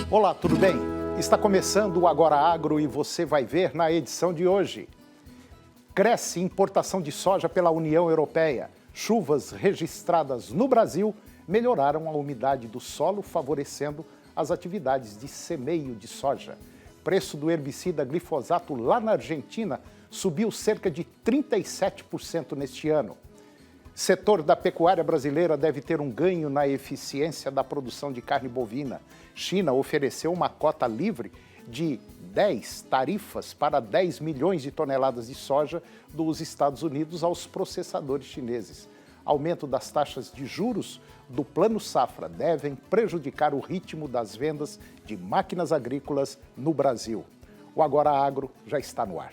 Olá, tudo bem? Está começando o Agora Agro e você vai ver na edição de hoje. Cresce importação de soja pela União Europeia. Chuvas registradas no Brasil melhoraram a umidade do solo, favorecendo as atividades de semeio de soja. Preço do herbicida glifosato lá na Argentina subiu cerca de 37% neste ano. Setor da pecuária brasileira deve ter um ganho na eficiência da produção de carne bovina. China ofereceu uma cota livre de 10 tarifas para 10 milhões de toneladas de soja dos Estados Unidos aos processadores chineses. Aumento das taxas de juros do Plano Safra devem prejudicar o ritmo das vendas de máquinas agrícolas no Brasil. O Agora Agro já está no ar.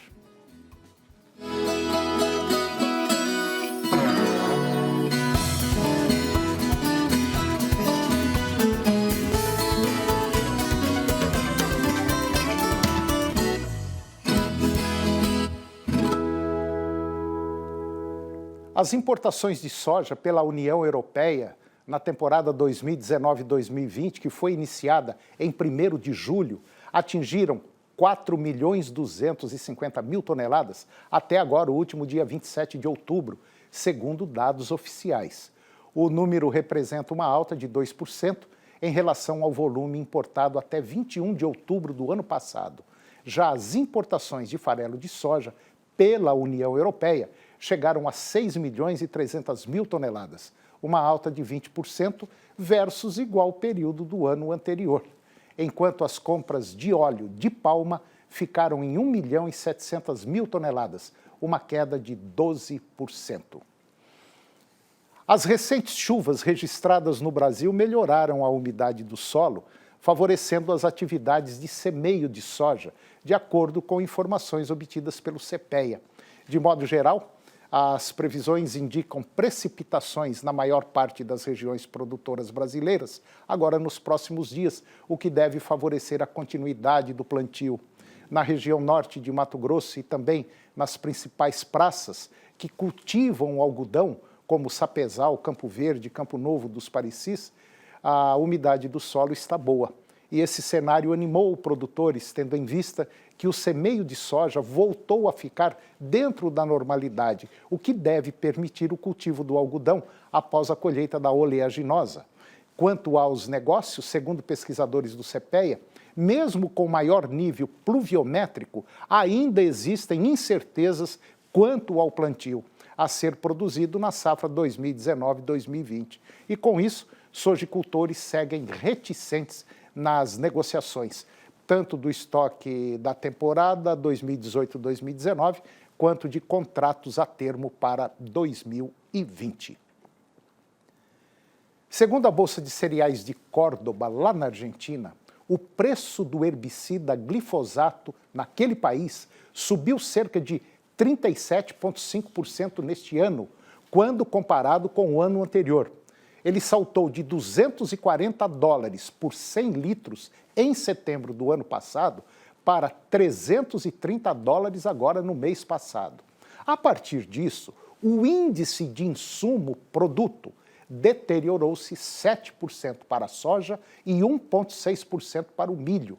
As importações de soja pela União Europeia na temporada 2019-2020, que foi iniciada em 1º de julho, atingiram 4.250.000 toneladas até agora, o último dia 27 de outubro, segundo dados oficiais. O número representa uma alta de 2% em relação ao volume importado até 21 de outubro do ano passado. Já as importações de farelo de soja pela União Europeia chegaram a 6.300.000 toneladas, uma alta de 20% versus igual período do ano anterior, enquanto as compras de óleo de palma ficaram em 1.700.000 toneladas, uma queda de 12%. As recentes chuvas registradas no Brasil melhoraram a umidade do solo, favorecendo as atividades de semeio de soja, de acordo com informações obtidas pelo CPEA. De modo geral, as previsões indicam precipitações na maior parte das regiões produtoras brasileiras, agora nos próximos dias, o que deve favorecer a continuidade do plantio. Na região norte de Mato Grosso e também nas principais praças que cultivam o algodão, como Sapezal, Campo Verde, Campo Novo dos Parecis, a umidade do solo está boa. E esse cenário animou produtores, tendo em vista que o semeio de soja voltou a ficar dentro da normalidade, o que deve permitir o cultivo do algodão após a colheita da oleaginosa. Quanto aos negócios, segundo pesquisadores do CPEA, mesmo com maior nível pluviométrico, ainda existem incertezas quanto ao plantio a ser produzido na safra 2019-2020. E com isso, sojicultores seguem reticentes nas negociações, tanto do estoque da temporada 2018-2019, quanto de contratos a termo para 2020. Segundo a Bolsa de Cereais de Córdoba, lá na Argentina, o preço do herbicida glifosato naquele país subiu cerca de 37,5% neste ano, quando comparado com o ano anterior. Ele saltou de $240 por 100 litros em setembro do ano passado para $330 agora no mês passado. A partir disso, o índice de insumo produto deteriorou-se 7% para a soja e 1,6% para o milho.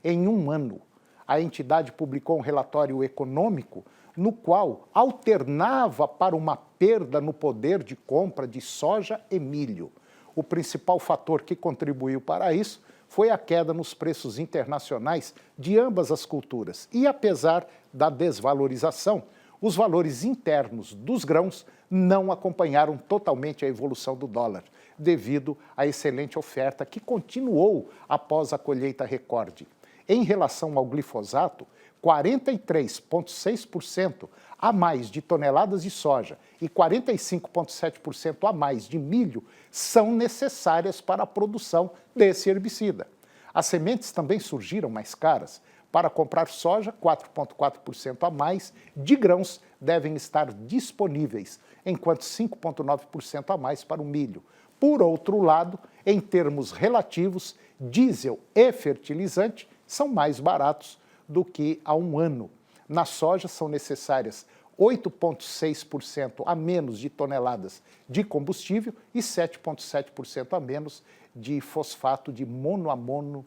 Em um ano, a entidade publicou um relatório econômico no qual alternava para uma perda no poder de compra de soja e milho. O principal fator que contribuiu para isso foi a queda nos preços internacionais de ambas as culturas. E apesar da desvalorização, os valores internos dos grãos não acompanharam totalmente a evolução do dólar, devido à excelente oferta que continuou após a colheita recorde. Em relação ao glifosato, 43,6% a mais de toneladas de soja e 45,7% a mais de milho são necessárias para a produção desse herbicida. As sementes também surgiram mais caras. Para comprar soja, 4,4% a mais de grãos devem estar disponíveis, enquanto 5,9% a mais para o milho. Por outro lado, em termos relativos, diesel e fertilizante são mais baratos do que há um ano. Na soja são necessárias 8,6% a menos de toneladas de combustível e 7,7% a menos de fosfato de monoamônio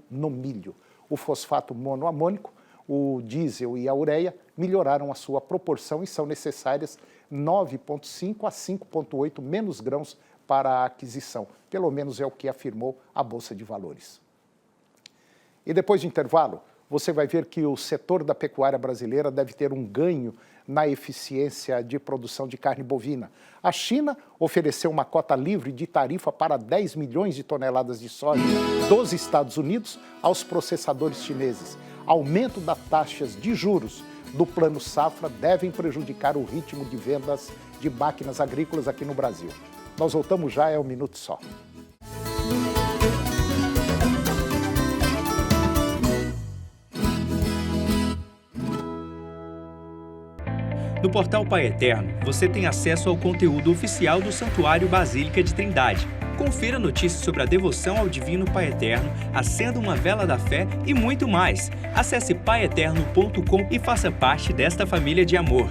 no milho. O fosfato monoamônico, o diesel e a ureia melhoraram a sua proporção e são necessárias 9,5 a 5,8 menos grãos para a aquisição. Pelo menos é o que afirmou a Bolsa de Valores. E depois do intervalo, você vai ver que o setor da pecuária brasileira deve ter um ganho na eficiência de produção de carne bovina. A China ofereceu uma cota livre de tarifa para 10 milhões de toneladas de soja dos Estados Unidos aos processadores chineses. Aumento das taxas de juros do Plano Safra devem prejudicar o ritmo de vendas de máquinas agrícolas aqui no Brasil. Nós voltamos já, é um minuto só. No portal Pai Eterno, você tem acesso ao conteúdo oficial do Santuário Basílica de Trindade. Confira notícias sobre a devoção ao Divino Pai Eterno, acenda uma vela da fé e muito mais. Acesse paieterno.com e faça parte desta família de amor.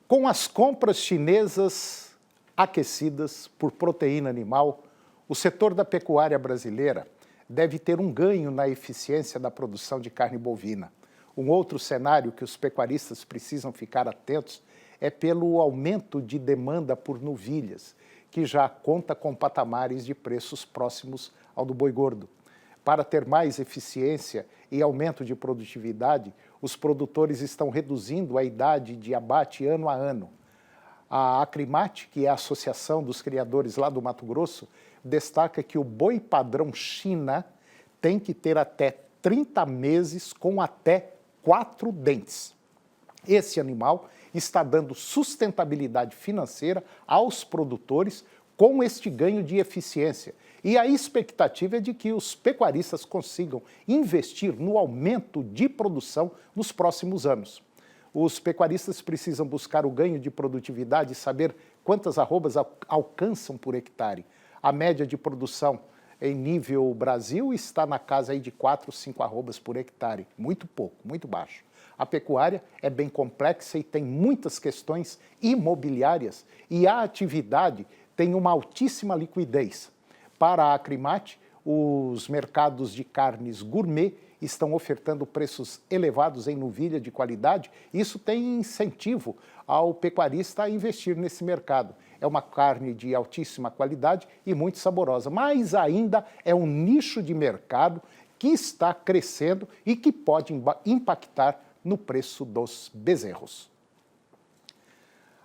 Com as compras chinesas aquecidas por proteína animal, o setor da pecuária brasileira deve ter um ganho na eficiência da produção de carne bovina. Um outro cenário que os pecuaristas precisam ficar atentos é pelo aumento de demanda por novilhas, que já conta com patamares de preços próximos ao do boi gordo. Para ter mais eficiência e aumento de produtividade, os produtores estão reduzindo a idade de abate ano a ano. A Acrimate, que é a Associação dos Criadores lá do Mato Grosso, destaca que o boi padrão China tem que ter até 30 meses com até 4 dentes. Esse animal está dando sustentabilidade financeira aos produtores com este ganho de eficiência. E a expectativa é de que os pecuaristas consigam investir no aumento de produção nos próximos anos. Os pecuaristas precisam buscar o ganho de produtividade e saber quantas arrobas alcançam por hectare. A média de produção em nível Brasil está na casa aí de 4, 5 arrobas por hectare. Muito pouco, muito baixo. A pecuária é bem complexa e tem muitas questões imobiliárias e a atividade tem uma altíssima liquidez. Para a Acrimate, os mercados de carnes gourmet estão ofertando preços elevados em novilha de qualidade. Isso tem incentivo ao pecuarista a investir nesse mercado. É uma carne de altíssima qualidade e muito saborosa, mas ainda é um nicho de mercado que está crescendo e que pode impactar no preço dos bezerros.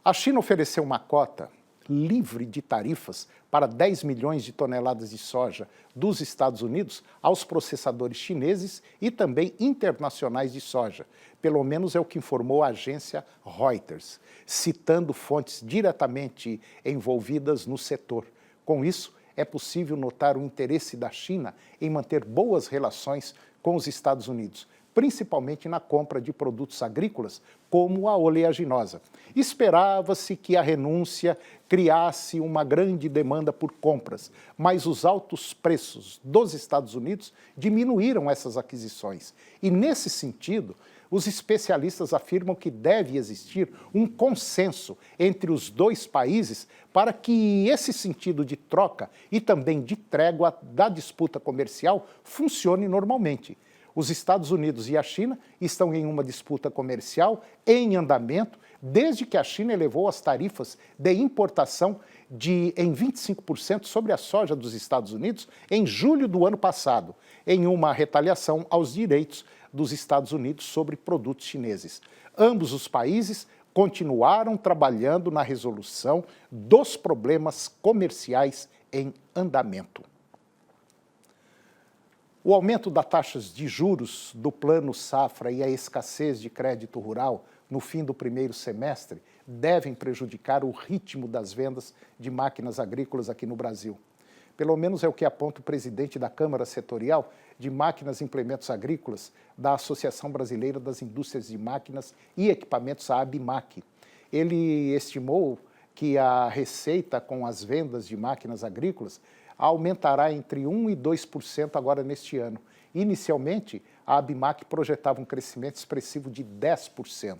A China ofereceu uma cota livre de tarifas para 10 milhões de toneladas de soja dos Estados Unidos aos processadores chineses e também internacionais de soja. Pelo menos é o que informou a agência Reuters, citando fontes diretamente envolvidas no setor. Com isso, é possível notar o interesse da China em manter boas relações com os Estados Unidos, principalmente na compra de produtos agrícolas, como a oleaginosa. Esperava-se que a renúncia criasse uma grande demanda por compras, mas os altos preços dos Estados Unidos diminuíram essas aquisições. E, nesse sentido, os especialistas afirmam que deve existir um consenso entre os dois países para que esse sentido de troca e também de trégua da disputa comercial funcione normalmente. Os Estados Unidos e a China estão em uma disputa comercial em andamento desde que a China elevou as tarifas de importação em 25% sobre a soja dos Estados Unidos em julho do ano passado, em uma retaliação aos direitos dos Estados Unidos sobre produtos chineses. Ambos os países continuaram trabalhando na resolução dos problemas comerciais em andamento. O aumento das taxas de juros do Plano Safra e a escassez de crédito rural no fim do primeiro semestre devem prejudicar o ritmo das vendas de máquinas agrícolas aqui no Brasil. Pelo menos é o que aponta o presidente da Câmara Setorial de Máquinas e Implementos Agrícolas da Associação Brasileira das Indústrias de Máquinas e Equipamentos, a ABMAQ. Ele estimou que a receita com as vendas de máquinas agrícolas aumentará entre 1% e 2% agora neste ano. Inicialmente, a ABIMAQ projetava um crescimento expressivo de 10%.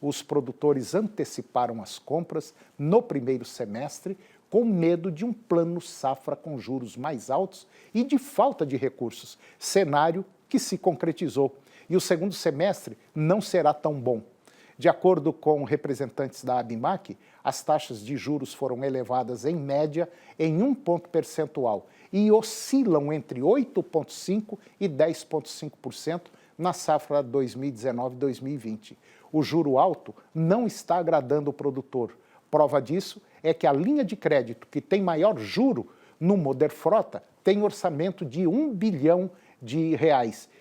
Os produtores anteciparam as compras no primeiro semestre com medo de um plano safra com juros mais altos e de falta de recursos, cenário que se concretizou. E o segundo semestre não será tão bom. De acordo com representantes da ABIMAQ, as taxas de juros foram elevadas em média em 1 ponto percentual e oscilam entre 8,5% e 10,5% na safra 2019-2020. O juro alto não está agradando o produtor. Prova disso é que a linha de crédito que tem maior juro no Moderfrota tem orçamento de R$ 1 bilhão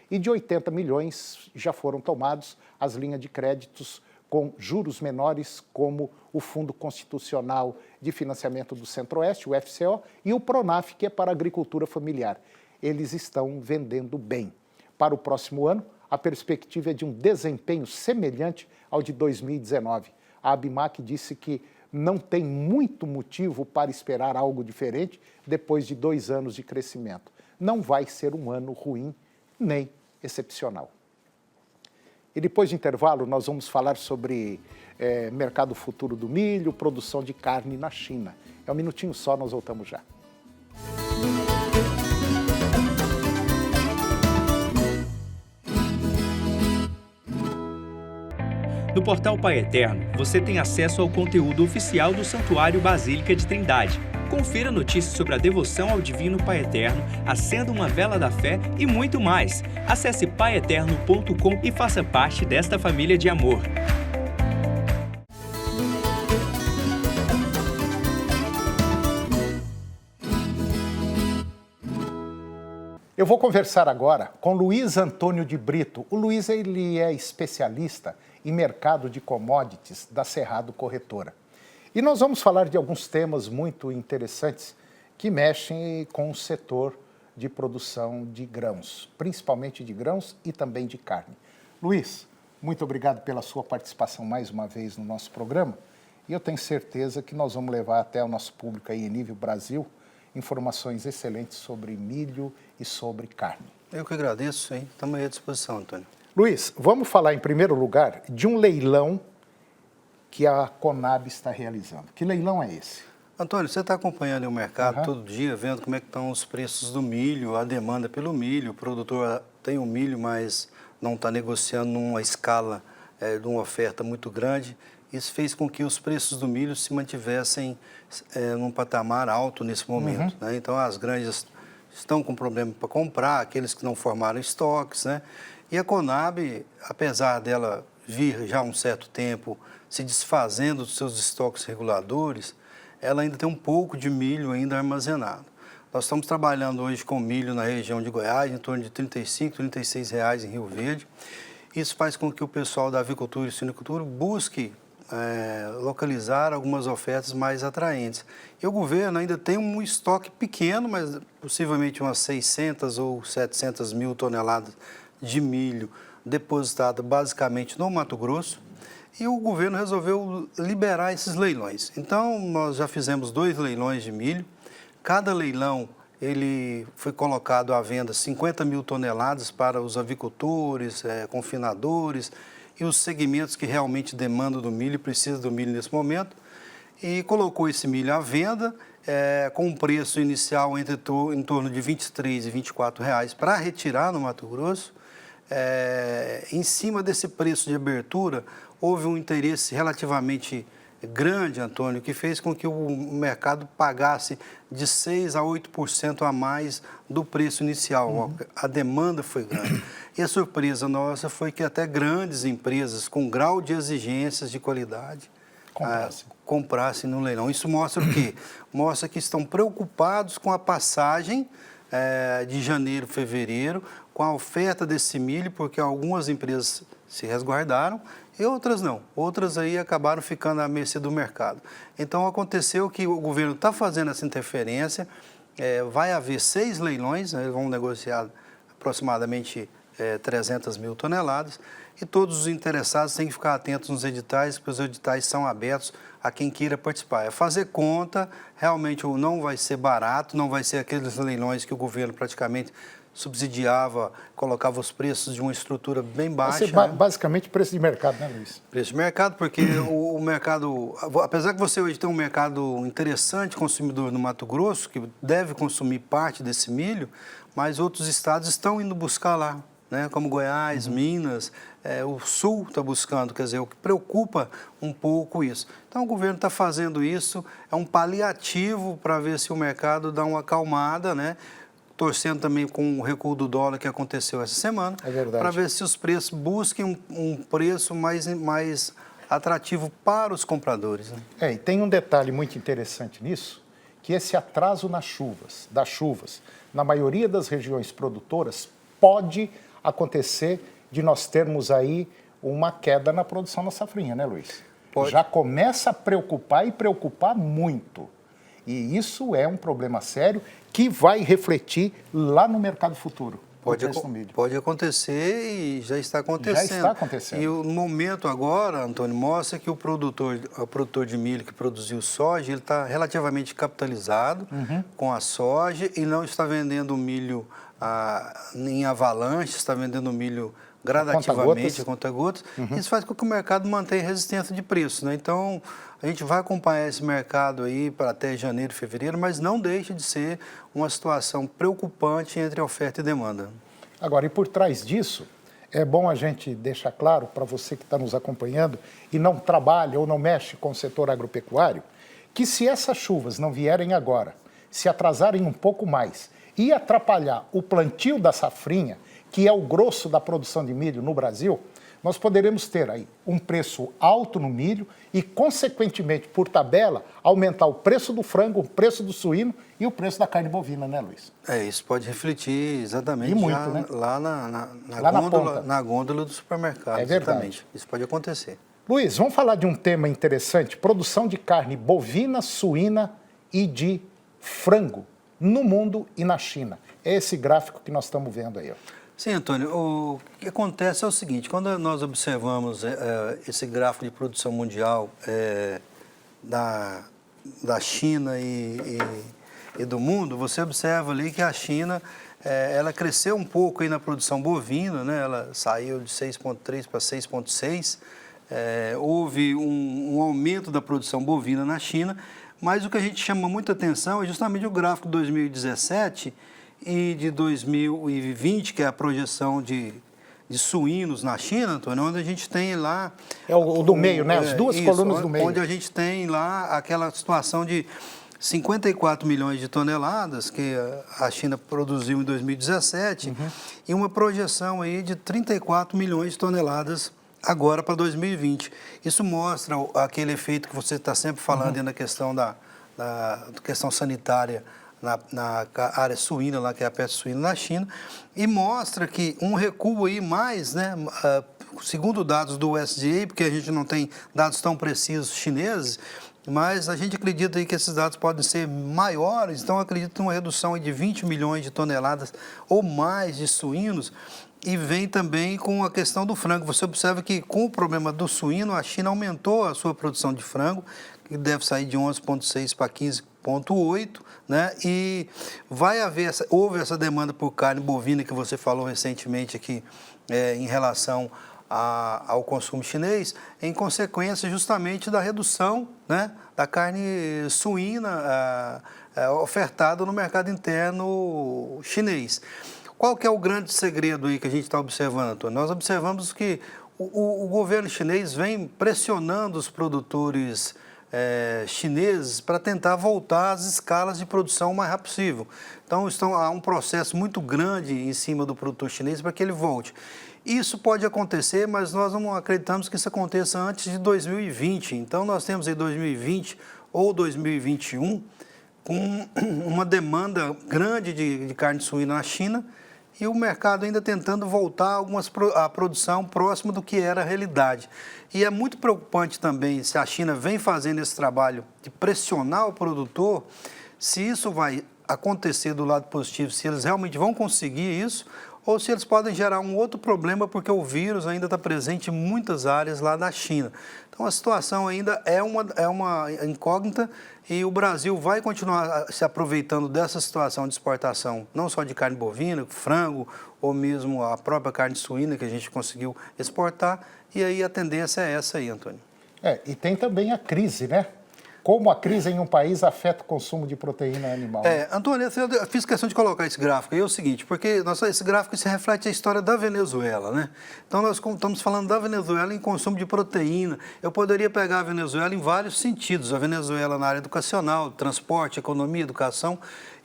e de 80 milhões já foram tomados as linhas de créditos com juros menores, como o Fundo Constitucional de Financiamento do Centro-Oeste, o FCO, e o PRONAF, que é para a agricultura familiar. Eles estão vendendo bem. Para o próximo ano, a perspectiva é de um desempenho semelhante ao de 2019. A ABIMAQ disse que não tem muito motivo para esperar algo diferente depois de 2 anos de crescimento. Não vai ser um ano ruim, nem excepcional. E depois do intervalo, nós vamos falar sobre mercado futuro do milho, produção de carne na China. É um minutinho só, nós voltamos já. No portal Pai Eterno, você tem acesso ao conteúdo oficial do Santuário Basílica de Trindade. Confira notícias sobre a devoção ao Divino Pai Eterno, acenda uma vela da fé e muito mais. Acesse paieterno.com e faça parte desta família de amor. Eu vou conversar agora com Luiz Antônio de Brito. O Luiz ele é especialista em mercado de commodities da Cerrado Corretora. E nós vamos falar de alguns temas muito interessantes que mexem com o setor de produção de grãos, principalmente de grãos e também de carne. Luiz, muito obrigado pela sua participação mais uma vez no nosso programa. E eu tenho certeza que nós vamos levar até o nosso público aí em nível Brasil informações excelentes sobre milho e sobre carne. Eu que agradeço, hein? Estamos aí à disposição, Antônio. Luiz, vamos falar em primeiro lugar de um leilão que a Conab está realizando. Que leilão é esse? Antônio, você está acompanhando o mercado todo dia, vendo como é que estão os preços do milho, a demanda pelo milho. O produtor tem o milho, mas não está negociando numa escala de uma oferta muito grande. Isso fez com que os preços do milho se mantivessem num patamar alto nesse momento. Né? Então, as grandes estão com problema para comprar, aqueles que não formaram estoques, né? E a Conab, apesar dela vir já há um certo tempo se desfazendo dos seus estoques reguladores, ela ainda tem um pouco de milho ainda armazenado. Nós estamos trabalhando hoje com milho na região de Goiás, em torno de R$ 35, R$ 36 em Rio Verde. Isso faz com que o pessoal da avicultura e suinicultura busque localizar algumas ofertas mais atraentes. E o governo ainda tem um estoque pequeno, mas possivelmente umas 600 ou 700 mil toneladas de milho depositado basicamente no Mato Grosso, e o governo resolveu liberar esses leilões. Então, nós já fizemos 2 leilões de milho. Cada leilão ele foi colocado à venda 50 mil toneladas para os avicultores, confinadores e os segmentos que realmente demandam do milho e precisam do milho nesse momento. E colocou esse milho à venda com um preço inicial em torno de R$ 23 e R$ 24 para retirar no Mato Grosso. Em cima desse preço de abertura, houve um interesse relativamente grande, Antônio, que fez com que o mercado pagasse de 6% a 8% a mais do preço inicial. A demanda foi grande. E a surpresa nossa foi que até grandes empresas com grau de exigências de qualidade comprassem no leilão. Isso mostra o quê? Mostra que estão preocupados com a passagem de janeiro, fevereiro, com a oferta desse milho, porque algumas empresas se resguardaram e outras não. Outras aí acabaram ficando à mercê do mercado. Então, aconteceu que o governo está fazendo essa interferência, vai haver 6 leilões, né, eles vão negociar aproximadamente 300 mil toneladas. E todos os interessados têm que ficar atentos nos editais, porque os editais são abertos a quem queira participar. É fazer conta, realmente não vai ser barato, não vai ser aqueles leilões que o governo praticamente subsidiava, colocava os preços de uma estrutura bem baixa. Vai ser basicamente preço de mercado, né, Luiz? Preço de mercado, porque o mercado, apesar que você hoje tem um mercado interessante, consumidor no Mato Grosso, que deve consumir parte desse milho, mas outros estados estão indo buscar lá, né, como Goiás, Minas, o Sul está buscando, quer dizer, o que preocupa um pouco isso. Então, o governo está fazendo isso, é um paliativo para ver se o mercado dá uma acalmada, né, torcendo também com o recuo do dólar que aconteceu essa semana, para ver se os preços busquem um preço mais atrativo para os compradores. Né? E tem um detalhe muito interessante nisso, que esse atraso das chuvas, na maioria das regiões produtoras, pode acontecer de nós termos aí uma queda na produção da safrinha, né, Luiz? Pode. Já começa a preocupar e preocupar muito. E isso é um problema sério que vai refletir lá no mercado futuro. Pode acontecer e já está acontecendo. Já está acontecendo. E o momento agora, Antônio, mostra que o produtor de milho que produziu soja, ele está relativamente capitalizado com a soja e não está vendendo milho em avalanche, está vendendo milho gradativamente, a conta-gotas. Isso faz com que o mercado mantenha resistência de preço, né? Então, a gente vai acompanhar esse mercado aí para até janeiro, fevereiro, mas não deixa de ser uma situação preocupante entre oferta e demanda. Agora, e por trás disso, é bom a gente deixar claro para você que está nos acompanhando e não trabalha ou não mexe com o setor agropecuário, que se essas chuvas não vierem agora, se atrasarem um pouco mais e atrapalhar o plantio da safrinha, que é o grosso da produção de milho no Brasil, nós poderemos ter aí um preço alto no milho e, consequentemente, por tabela, aumentar o preço do frango, o preço do suíno e o preço da carne bovina, né, Luiz? Isso pode refletir exatamente muito, né? lá na gôndola do supermercado. É verdade. Exatamente. Isso pode acontecer. Luiz, vamos falar de um tema interessante, produção de carne bovina, suína e de frango no mundo e na China. É esse gráfico que nós estamos vendo aí, ó. Sim, Antônio, o que acontece é o seguinte, quando nós observamos esse gráfico de produção mundial da China e do mundo, você observa ali que a China ela cresceu um pouco aí na produção bovina, né? Ela saiu de 6,3 para 6,6, houve um aumento da produção bovina na China, mas o que a gente chama muita atenção é justamente o gráfico de 2017 e de 2020, que é a projeção de suínos na China, Antônio, onde a gente tem lá... É o do meio, né? As duas colunas do meio. Onde a gente tem lá aquela situação de 54 milhões de toneladas que a China produziu em 2017 e uma projeção aí de 34 milhões de toneladas agora para 2020. Isso mostra aquele efeito que você está sempre falando na questão da questão sanitária na área suína, lá que é a peste suína na China, e mostra que um recuo aí mais, né, segundo dados do USDA, porque a gente não tem dados tão precisos chineses, mas a gente acredita aí que esses dados podem ser maiores, então acredito em uma redução de 20 milhões de toneladas ou mais de suínos, e vem também com a questão do frango. Você observa que com o problema do suíno, a China aumentou a sua produção de frango, que deve sair de 11,6 para 15,8, né? E houve essa demanda por carne bovina que você falou recentemente aqui em relação ao consumo chinês, em consequência justamente da redução, né, da carne suína ofertada no mercado interno chinês. Qual que é o grande segredo aí que a gente está observando, Antônio? Nós observamos que o governo chinês vem pressionando os produtores chineses para tentar voltar às escalas de produção o mais rápido possível. Então, há um processo muito grande em cima do produtor chinês para que ele volte. Isso pode acontecer, mas nós não acreditamos que isso aconteça antes de 2020. Então, nós temos aí 2020 ou 2021 com uma demanda grande de carne suína na China e o mercado ainda tentando voltar a produção próxima do que era a realidade. E é muito preocupante também se a China vem fazendo esse trabalho de pressionar o produtor, se isso vai acontecer do lado positivo, se eles realmente vão conseguir isso, ou se eles podem gerar um outro problema, porque o vírus ainda está presente em muitas áreas lá da China. Então, a situação ainda é uma incógnita e o Brasil vai continuar se aproveitando dessa situação de exportação, não só de carne bovina, frango, ou mesmo a própria carne suína que a gente conseguiu exportar, e aí a tendência é essa aí, Antônio. E tem também a crise, né? Como a crise em um país afeta o consumo de proteína animal. Antônio, eu fiz questão de colocar esse gráfico aí, é o seguinte, porque esse gráfico se reflete a história da Venezuela, né? Então, nós estamos falando da Venezuela em consumo de proteína. Eu poderia pegar a Venezuela em vários sentidos, a Venezuela na área educacional, transporte, economia, educação,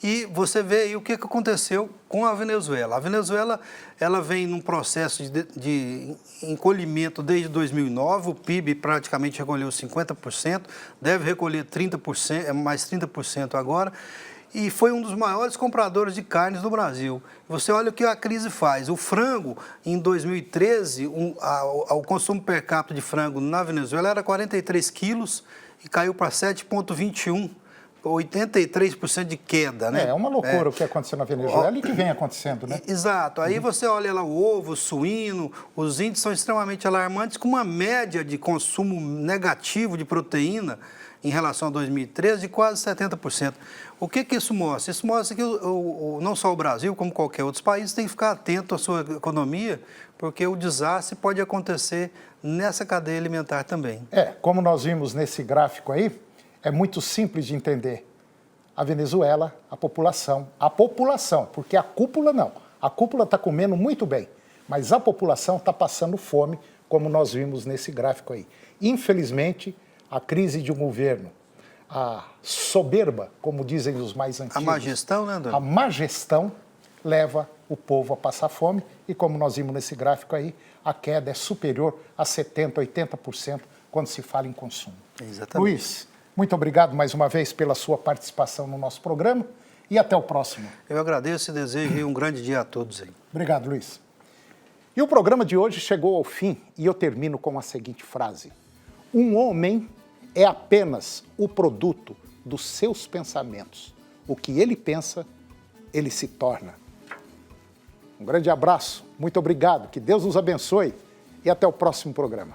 e você vê aí o que aconteceu com a Venezuela. A Venezuela, ela vem num processo de encolhimento desde 2009, o PIB praticamente recolheu 50%, deve recolher 30%, mais 30% agora, e foi um dos maiores compradores de carnes do Brasil. Você olha o que a crise faz. O frango, em 2013, o consumo per capita de frango na Venezuela era 43 quilos e caiu para 7,21. 83% de queda, né? É uma loucura o que aconteceu na Venezuela e que vem acontecendo, né? Exato. Aí você olha lá o ovo, o suíno, os índices são extremamente alarmantes, com uma média de consumo negativo de proteína em relação a 2013 de quase 70%. O que isso mostra? Isso mostra que não só o Brasil, como qualquer outro país, tem que ficar atento à sua economia, porque o desastre pode acontecer nessa cadeia alimentar também. Como nós vimos nesse gráfico aí, é muito simples de entender. A Venezuela, a população, porque a cúpula não. A cúpula está comendo muito bem, mas a população está passando fome, como nós vimos nesse gráfico aí. Infelizmente, a crise de um governo, a soberba, como dizem os mais antigos. A má gestão, né, André? A má gestão leva o povo a passar fome e, como nós vimos nesse gráfico aí, a queda é superior a 70%, 80% quando se fala em consumo. Exatamente. Luiz, muito obrigado mais uma vez pela sua participação no nosso programa e até o próximo. Eu agradeço e desejo um grande dia a todos aí. Obrigado, Luiz. E o programa de hoje chegou ao fim e eu termino com a seguinte frase: um homem é apenas o produto dos seus pensamentos. O que ele pensa, ele se torna. Um grande abraço, muito obrigado, que Deus nos abençoe e até o próximo programa.